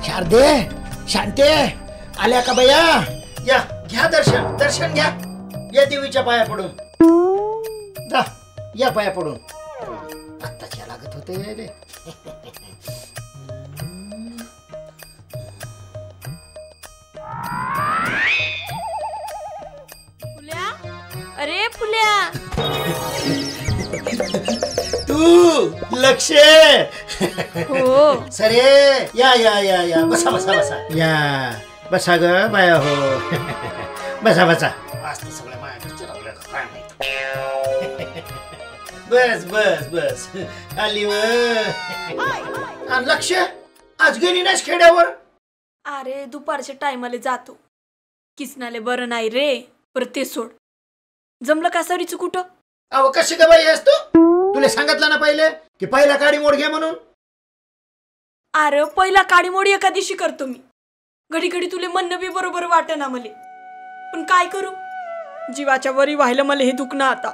शारदे, शांते, आल्या का बया? या घ्या दर्शन, दर्शन घ्या. या देवीच्या पाया पडून जा, या पाया पडून. आत्ताच्या लागत होते रे. फुल्या, अरे फुल्या, तू लक्ष. हो सरे, या या या या, बसा बसा बसा, या बसा ग बाया. हो बसा बसा. आज तर सगळ्या मायाकडे चलावलं काय माहिती. बस बस बस, आली व. लक्ष, आज गेली नाच खेड्यावर? अरे दुपारच्या टायमाला जातो. किसनाले बरं नाही रे. परत ते सोड. जमलं का सरीचं कुठं? अहो कशी का बाई आहेस तू? तुला सांगितलं ना पहिले की पहिला काडी मोड घे म्हणून. अरे पहिला काडी मोडी एका दिवशी करतो मी. घडी घडी तुले म्हणणं बी बरोबर वाटे ना मले. पण काय करू, जीवाच्या वरी व्हायला मला हे दुखणं आता.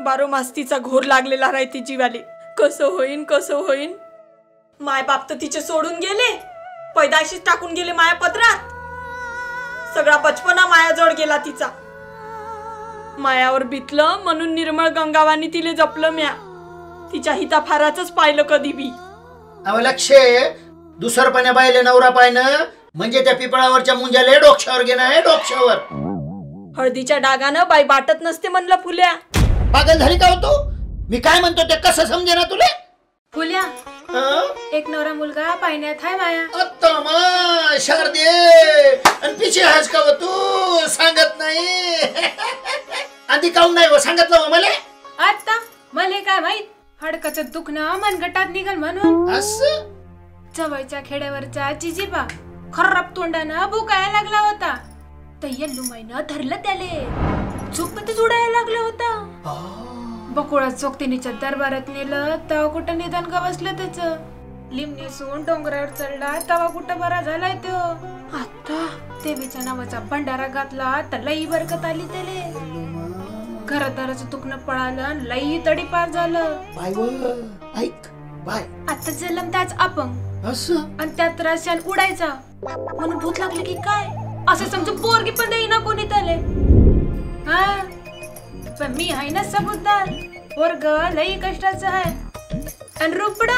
बारो मास तिचा घोर लागलेला राहते जीवाले. कसं होईन कसं होईन. माय बाप तर तिचे सोडून गेले. पैदाशीच टाकून गेले माया पदरात. सगळा बचपना मायाजवळ गेला तिचा. मायावर बितलं म्हणून निर्मळ गंगावानी तिले जपलं म्या. तिच्या हिताफाराचंच पाहिलं कधी बी. अहो लक्ष, दुसरपणे बायले नवरा पायनं म्हणजे त्या पिपळावरच्या मुंजाले डोक्यावर घेणं आहे, डोक्यावर. हळदीच्या डागानं बाई बाटत नसते म्हणलं फुल्या. पागल झाली का होतो? मी काय म्हणतो ते कसं समजे ना तुले? फुल्या, एक नवरा मुलगा पाहण्यात आहे माया. आता मा शारदे, आणि पिछे हाच का हो तू? सांगत नाही. आधी काऊन नाही हो सांगितलं मला? आता मले काय माहित, हडकाचं दुखणं मनगटात निघल म्हणून. असं जवळच्या खेड्यावरचा चिजीबा खराब तोंडानं भुकायला लागला होता. तर यल्लूमाईनं धरलं त्याले. झोपतच उडायला लागला होता. बकुळा चोक्तिनीच्या दरबारात नेलं तेव्हा कुठं निदान का बसलं त्याच. लिमणीसून डोंगरावर चढला तेव्हा कुठं बरा झालाय तो. आता देवीच्या नावाचा भंडारा घातला तर लई बरकत आली त्याले. घरादाराचं दुखणं पळालं, लई तडी पार झालं. ऐक बाय, आता जलम त्याच अपंग असं आणि त्यात राशन उडायचा म्हणून भूत लागले की काय असं समजू. पोरगी पण देईना कोणी त्याले. हा पण मी आहे ना सबूतदार. पोरग लई कष्टाचं आहे. आणि रुपड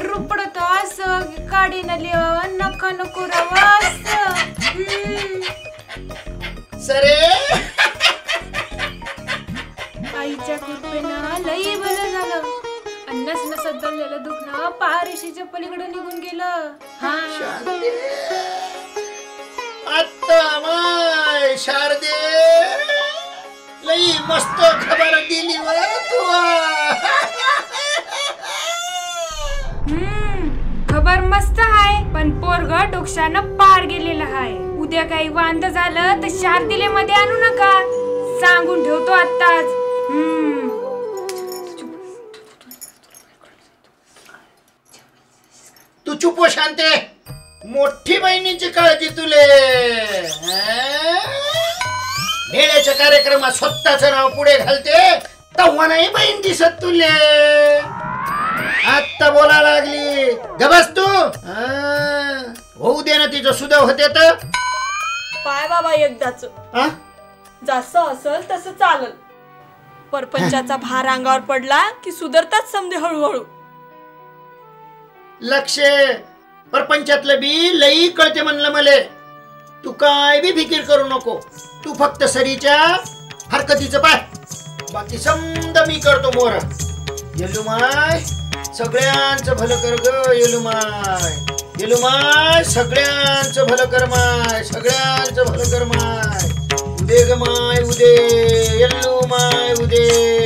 रुपड तो असं काढी न लिहा नका नको रवास. सरे, आईच्या कृपेनं लई बरं झालं. अन्नस नसत दललेलं दुखणं पारेशीच्या पलीकडे निघून गेलं. हा आता माय शारदे, लई मस्त खबर दिली व तू. खबर मस्त आहे पण पोरग डोक्यानं पार गेलेलं आहे. उद्या काही वांद झालं तर शारदिले मध्ये आणू नका, सांगून ठेवतो आत्ताच. तू चुप हो शांते. मोठी बहिणीची काळजी तुले. मेळ्याच्या कार्यक्रमात स्वतःचं नाव पुढे घालते तेव्हा नाही बहीण दिसत तुले. आत्ता बोला लागली गबस तू. होऊ दे ना तिचं सुद्धा होते तर. पाय बाबा एकदाच. जसं असल तसं चालल. परपंचाचा भार अंगावर पडला की सुधरतात समजे हळूहळू. लक्ष, परपंचातलं बी लई कळते म्हणलं मले. तू काय बी फिकीर करू नको. तू फक्त सरीच्या हरकतीचं पाय, बाकी समजा मी करतो मोर. येलुमाय, सगळ्यांचं भलं कर ग येलुमाय. येलू माय सगळ्यांचं भलं कर माय, सगळ्यांचं भलं कर माय. उदे ग माय उदे, येल्लू माय उदे.